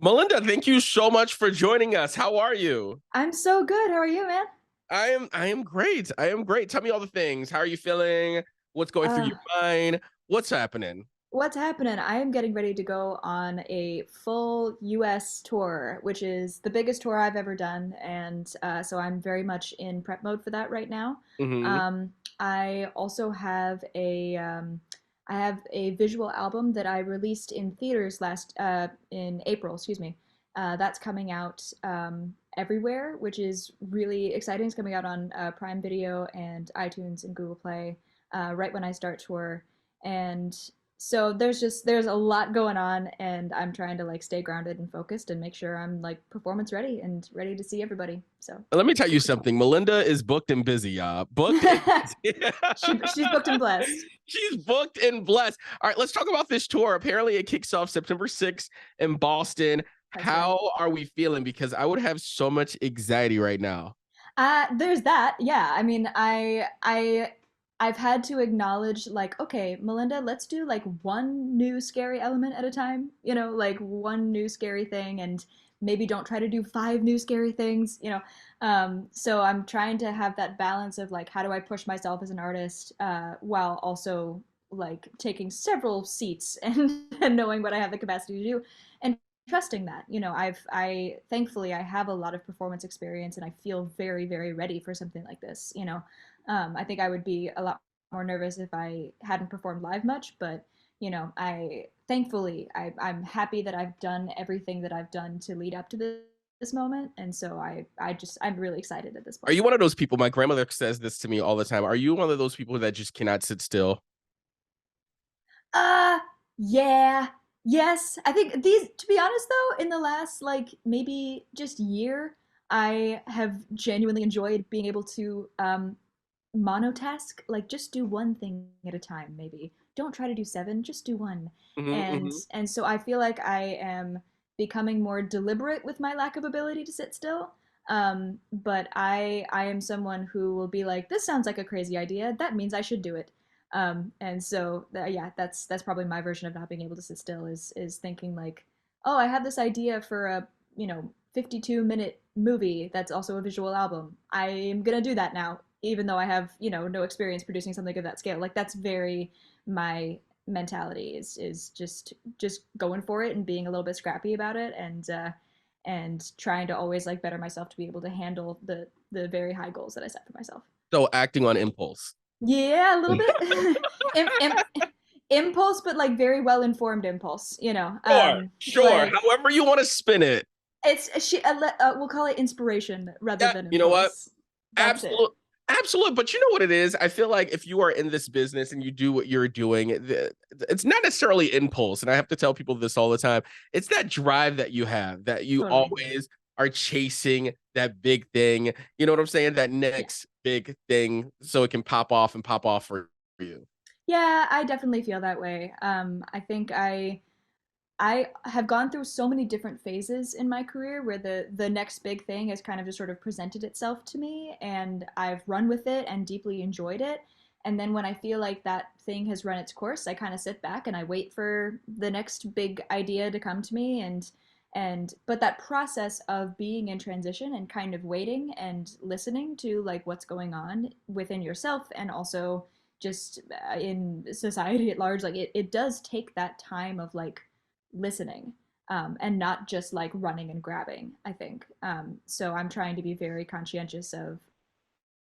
Melinda, thank you so much for joining us. How are you? I'm so good. How are you, man? I am great. I am great. Tell me all the things. How are you feeling? What's going through Uh, your mind? What's happening? what's happening? I am getting ready to go on a full US tour, which is the biggest tour I've ever done, and so I'm very much in prep mode for that right now. Hmm. Um, I also have a visual album that I released in theaters last in April, excuse me. That's coming out everywhere, which is really exciting. It's coming out on Prime Video and iTunes and Google Play right when I start tour. And so there's a lot going on, and I'm trying to like stay grounded and focused and make sure I'm like performance ready and ready to see everybody. So Let me tell you super pumped. something. Melinda is booked and busy, y'all. Booked and busy. She's booked and blessed. She's booked and blessed. All right, let's talk about this tour. Apparently, it kicks off September 6th in Boston. That's right. How are we feeling? Because I would have so much anxiety right now. There's that. Yeah. I mean, I've had to acknowledge like, okay, Melinda, let's do like one new scary element at a time. Like one new scary thing, and maybe don't try to do five new scary things. So I'm trying to have that balance of like, how do I push myself as an artist, while also like taking several seats and knowing what I have the capacity to do. And trusting that. I thankfully I have a lot of performance experience, and I feel very, very ready for something like this. I think I would be a lot more nervous if I hadn't performed live much, but I thankfully I'm happy that I've done everything that I've done to lead up to this moment, and so I'm really excited at this Are point. you one of those people? My grandmother says this to me all the time. Are you one of those people that just cannot sit still? Uh, yeah. Yes. I think to be honest though, in the last like maybe just year, I have genuinely enjoyed being able to monotask, like just do one thing at a time, maybe. Don't try to do seven, just do one. Hmm. And Hmm. and so I feel like I am becoming more deliberate with my lack of ability to sit still. But I am someone who will be like, this sounds like a crazy idea. That means I should do it. And so yeah, that's probably my version of not being able to sit still is thinking like, oh, I have this idea for a 52-minute movie that's also a visual album. I am gonna do that now, even though I have no experience producing something of that scale. Like that's very my mentality is just going for it and being a little bit scrappy about it, and trying to always like better myself to be able to handle the very high goals that I set for myself. So acting on impulse. Yeah, a little bit. Im- im- Impulse, but like very well informed impulse. Sure, sure. Like However you want to spin it. we'll call it inspiration rather Yeah, than you know what? impulse. That's it. Absolute, absolute. But you know what it is? I feel like if you are in this business and you do what you're doing, it's not necessarily impulse. And I have to tell people this all the time. It's that drive that you have, that you Totally. always are chasing that big thing. You know what I'm saying? That Yeah. next big thing so it can pop off and pop off for you. Yeah, I definitely feel that way. I think I have gone through so many different phases in my career where the next big thing has kind of just sort of presented itself to me, and I've run with it and deeply enjoyed it. And then when I feel like that thing has run its course, I kind of sit back and I wait for the next big idea to come to me, and but that process of being in transition and kind of waiting and listening to like what's going on within yourself and also just in society at large, like it does take that time of like listening, and not just like running and grabbing, I think. So I'm trying to be very conscientious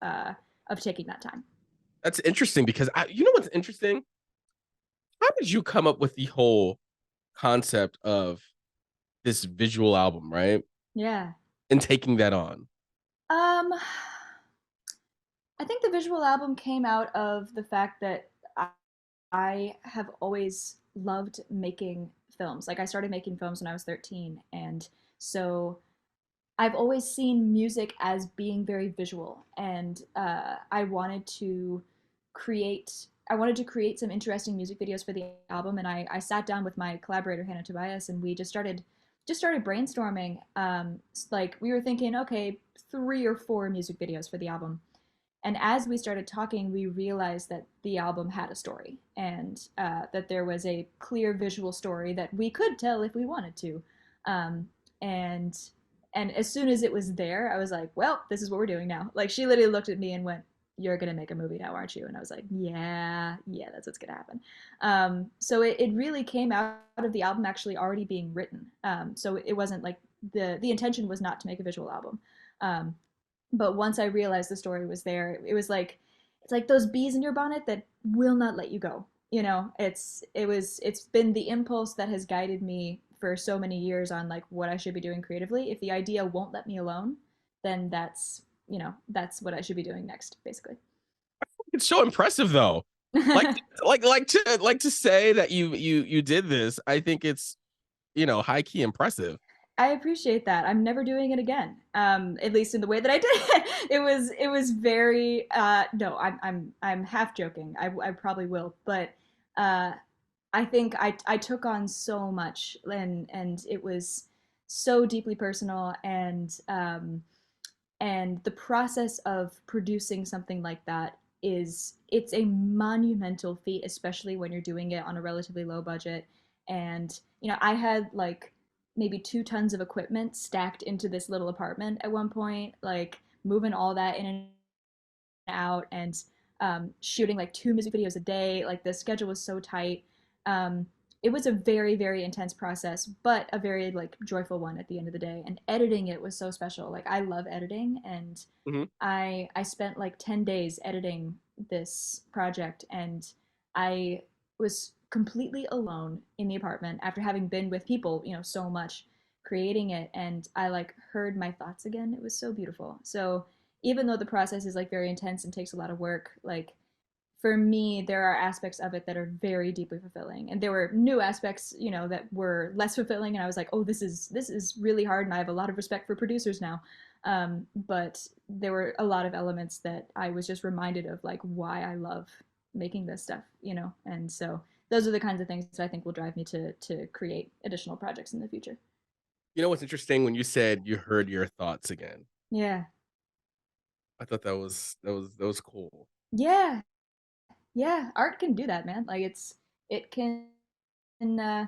uh, of taking that time. That's interesting because you know what's interesting? How did you come up with the whole concept of this visual album, right? Yeah. And taking that on. Um, I think the visual album came out of the fact that I have always loved making films. Like I started making films when I was 13, and so I've always seen music as being very visual, and create. I wanted to create some interesting music videos for the album, and I sat down with my collaborator Hannah Tobias, and we just started brainstorming. Like we were thinking, okay, three or four music videos for the album, and as we started talking, we realized that the album had a story, and that there was a clear visual story that we could tell if we wanted to. Um, and and as soon as it was there, I was like, well, this is what we're doing now. Like she literally looked at me and went, "You're gonna make a movie now, aren't you?" And I was like, "Yeah, yeah, that's what's gonna happen." So it really came out of the album actually already being written. So it wasn't like the intention was not to make a visual album. Um, but once I realized the story was there, it was like it's like those bees in your bonnet that will not let you go. You know, it's been the impulse that has guided me for so many years on like what I should be doing creatively. If the idea won't let me alone, then that's what I should be doing next, basically. It's so impressive though. Like like to say that you did this. I think it's, high key impressive. I appreciate that. I'm never doing it again. At least in the way that I did it. It was very no, I'm half joking. I probably will, but uh I think I took on so much, and it was so deeply personal, and the process of producing something like that it's a monumental feat, especially when you're doing it on a relatively low budget. And I had like maybe 2 tons of equipment stacked into this little apartment at one point, like moving all that in and out, and shooting like 2 music videos a day. Like the schedule was so tight. um, it was a very very intense process, but a very like joyful one at the end of the day. And editing it was so special. Like I love editing, and Mhm. I spent like 10 days editing this project, and I was completely alone in the apartment after having been with people, so much creating it, and I like heard my thoughts again. It was so beautiful. So even though the process is like very intense and takes a lot of work, like for me, there are aspects of it that are very deeply fulfilling, and there were new aspects, that were less fulfilling. And I was like, oh, this is really hard, and I have a lot of respect for producers now. But there were a lot of elements that I was just reminded of, like why I love making this stuff. And so those are the kinds of things that I think will drive me to create additional projects in the future. You know what's interesting when you said you heard your thoughts again? Yeah, I thought that was cool. yeah, yeah. Art can do that, man. Like it can uh,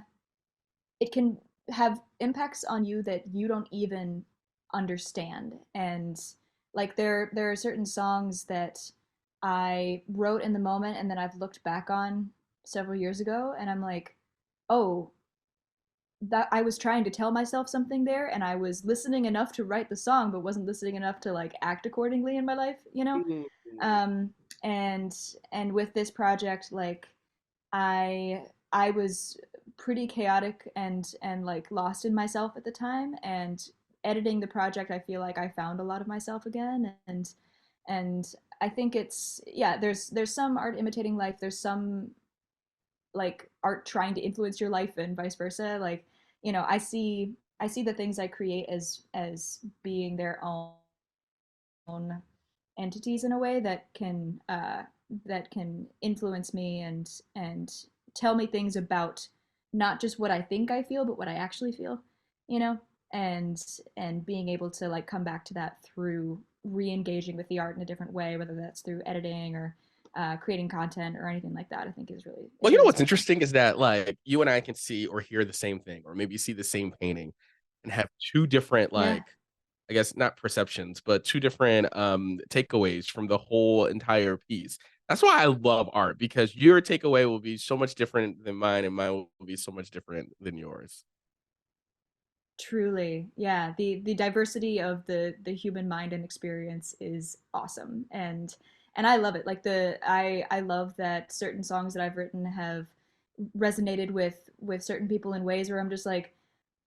it can have impacts on you that you don't even understand. And like there are certain songs that I wrote in the moment, and then I've looked back on several years ago, and I'm like, oh, that I was trying to tell myself something there, and I was listening enough to write the song but wasn't listening enough to like act accordingly in my life. Mhm. um and and with this project, like I was pretty chaotic and like lost in myself at the time. And editing the project, I feel like I found a lot of myself again. And I think it's, yeah, there's some art imitating life. There's some like art trying to influence your life, and vice versa. Like, I see the things I create as being their own entities in a way that can influence me, and tell me things about not just what I think I feel, but what I actually feel, you know, and and being able to like come back to that through re-engaging with the art in a different way, whether that's through editing or creating content or anything like that. I think is really Well, is you know really what's special. interesting is that like you and I can see or hear the same thing, or maybe see the same painting, and have two different Yeah. like, I guess not perceptions, but two different takeaways from the whole entire piece. That's why I love art, because your takeaway will be so much different than mine, and mine will be so much different than yours. Truly, yeah. The diversity of the human mind and experience is awesome, and I love it. Like I love that certain songs that I've written have resonated with certain people in ways where I'm just like,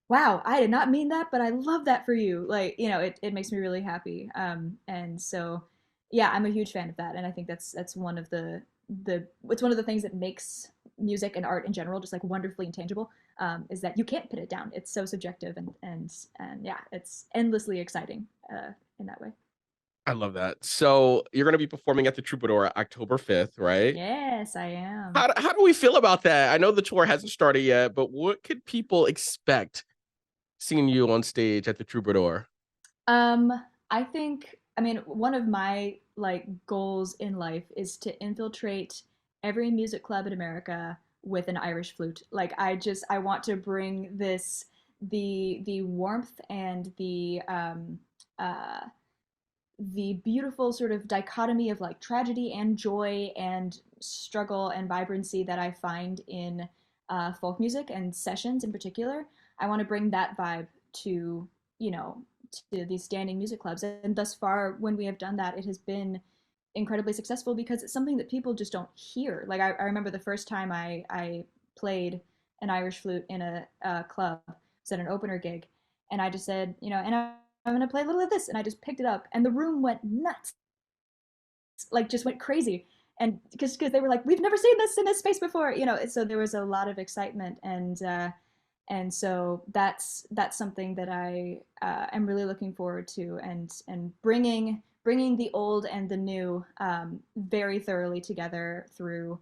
wow, I did not mean that, but I love that for you. Like, it makes me really happy. And so, yeah, I'm a huge fan of that, and I think that's one of the it's one of the things that makes music and art in general just like wonderfully intangible. Is that you can't pin it down. It's so subjective, and yeah, it's endlessly exciting in that way. I love that. So you're gonna be performing at the Troubadour October 5th, right? Yes, I am. How do we feel about that? I know the tour hasn't started yet, but what could people expect seeing you on stage at the Troubadour? Um, I think, I mean, one of my like goals in life is to infiltrate every music club in America with an Irish flute. Like I want to bring the warmth and uh, the beautiful sort of dichotomy of like tragedy and joy and struggle and vibrancy that I find in folk music and sessions in particular. I want to bring that vibe to, you know, to these standing music clubs. And thus far, when we have done that, it has been incredibly successful because it's something that people just don't hear. Like I remember the first time I played an Irish flute in a club, it was at an opener gig, and I just said, you know, and I'm gonna play a little of this, and I just picked it up, and the room went nuts, like just went crazy, and because they were like, we've never seen this in this space before, you know. So there was a lot of excitement, and so that's something that I am really looking forward to, and bringing the old and the new very thoroughly together through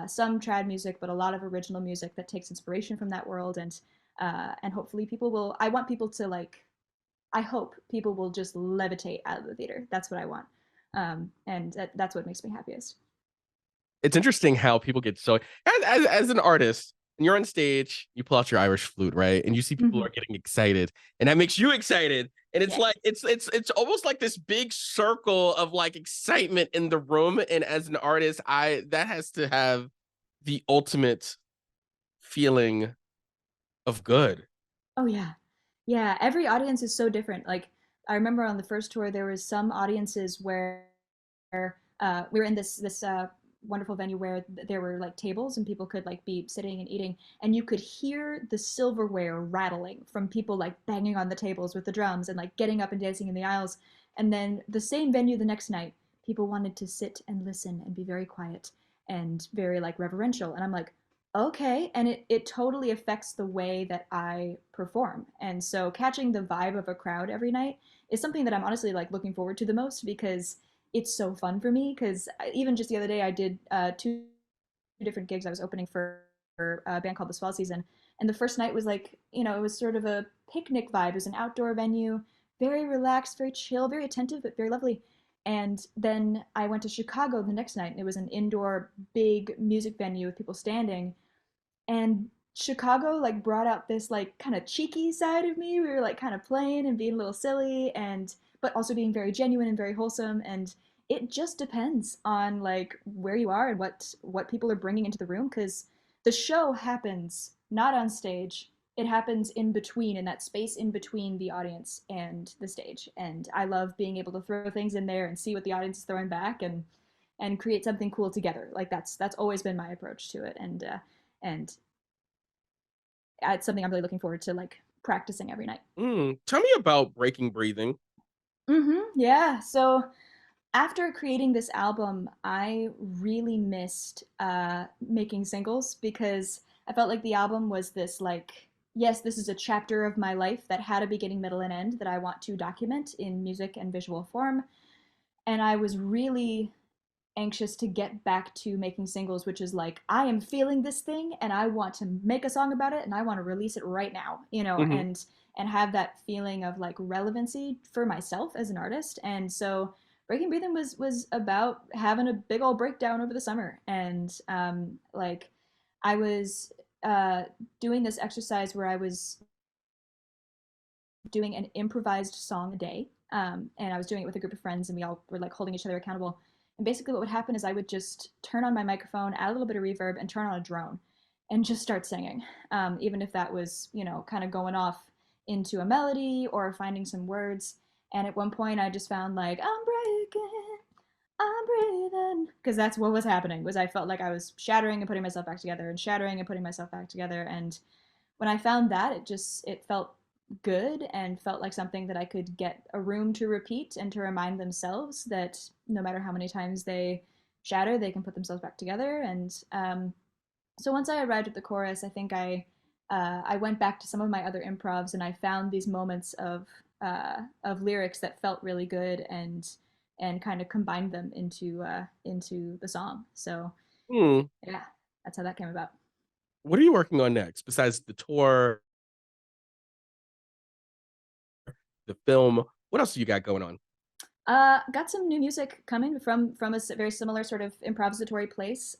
some trad music, but a lot of original music that takes inspiration from that world, and hopefully people will. I want people to like. I hope people will just levitate out of the theater. That's what I want, and that's what makes me happiest. It's interesting how people get so as an artist, and you're on stage, you pull out your Irish flute, right? And you see people Mm-hmm. are getting excited, and that makes you excited. And it's Yeah. like it's almost like this big circle of like excitement in the room. And as an artist, I that has to have the ultimate feeling of good. Oh yeah. Yeah, every audience is so different. Like I remember on the first tour there was some audiences where we were in this wonderful venue where there were like tables and people could like be sitting and eating, and you could hear the silverware rattling from people like banging on the tables with the drums and like getting up and dancing in the aisles. And then the same venue the next night, people wanted to sit and listen and be very quiet and very like reverential. And I'm like, okay, and it totally affects the way that I perform. And so catching the vibe of a crowd every night is something that I'm honestly like looking forward to the most because it's so fun for me. Because even just the other day I did two different gigs. I was opening for a band called the Swell Season, and the first night was like, you know, it was sort of a picnic vibe. It was an outdoor venue, very relaxed, very chill, very attentive, but very lovely. And then I went to Chicago the next night, and it was an indoor big music venue with people standing, and Chicago like brought out this like kind of cheeky side of me. We were like kind of playing and being a little silly, and but also being very genuine and very wholesome. And it just depends on like where you are and what people are bringing into the room, because the show happens not on stage. It happens in between, in that space in between the audience and the stage. And I love being able to throw things in there and see what the audience is throwing back, and create something cool together. Like that's always been my approach to it, and it's something I'm really looking forward to like practicing every night. Tell me about breaking breathing. Yeah. So after creating this album, I really missed making singles because I felt like the album was this like, yes, this is a chapter of my life that had a beginning, middle, and end that I want to document in music and visual form. And I was really anxious to get back to making singles, which is like, I am feeling this thing and I want to make a song about it and I want to release it right now, you know, Mhm. and have that feeling of like relevancy for myself as an artist. And so Breaking Breathing was about having a big old breakdown over the summer. And like I was uh, doing this exercise where I was doing an improvised song a day. And I was doing it with a group of friends, and we all were like holding each other accountable. And basically, what would happen is I would just turn on my microphone, add a little bit of reverb, and turn on a drone, and just start singing. Even if that was, you know, kind of going off into a melody or finding some words. And at one point, I just found like I'm breaking, I'm breathing, because that's what was happening. Was I felt like I was shattering and putting myself back together, and shattering and putting myself back together, and when I found that, it felt good and felt like something that I could get a room to repeat and to remind themselves that no matter how many times they shatter, they can put themselves back together. And so once I arrived at the chorus, I think I went back to some of my other improvs and I found these moments of lyrics that felt really good, and kind of combined them into the song. So Hmm. yeah, that's how that came about. What are you working on next besides the tour, the film? What else do you got going on? Got some new music coming from a very similar sort of improvisatory place.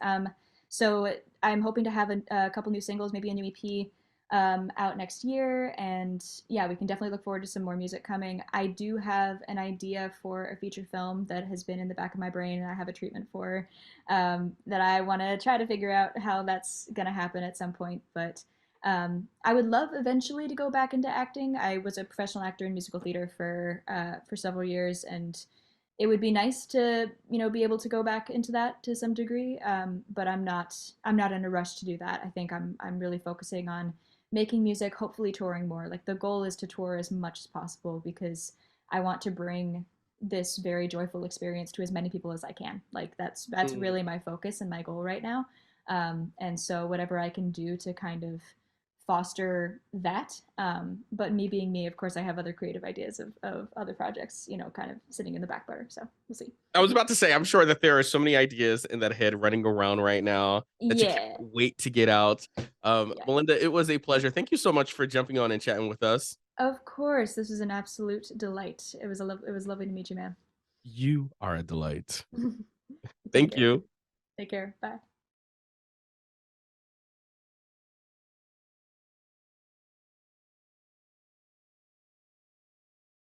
So I'm hoping to have a couple new singles, maybe a new EP. out next year. And yeah, we can definitely look forward to some more music coming. I do have an idea for a feature film that has been in the back of my brain and I have a treatment for, that I want to try to figure out how that's going to happen at some point. But I would love eventually to go back into acting. I was a professional actor in musical theater for several years, and it would be nice to be able to go back into that to some degree. But I'm not in a rush to do that. I think I'm really focusing on making music, hopefully touring more. Like the goal is to tour as much as possible because I want to bring this very joyful experience to as many people as I can. Like that's Mm. really my focus and my goal right now. And so whatever I can do to kind of foster that. But me being me, of course, I have other creative ideas of other projects, kind of sitting in the back burner. So we'll see. I was about to say, I'm sure that there are so many ideas in that head running around right now that you can't Yeah. wait to get out. Yeah. Melinda, it was a pleasure. Thank you so much for jumping on and chatting with us. Of course, this was an absolute delight. It was lovely to meet you, man. You are a delight. Take Thank care. you. Take care. Bye.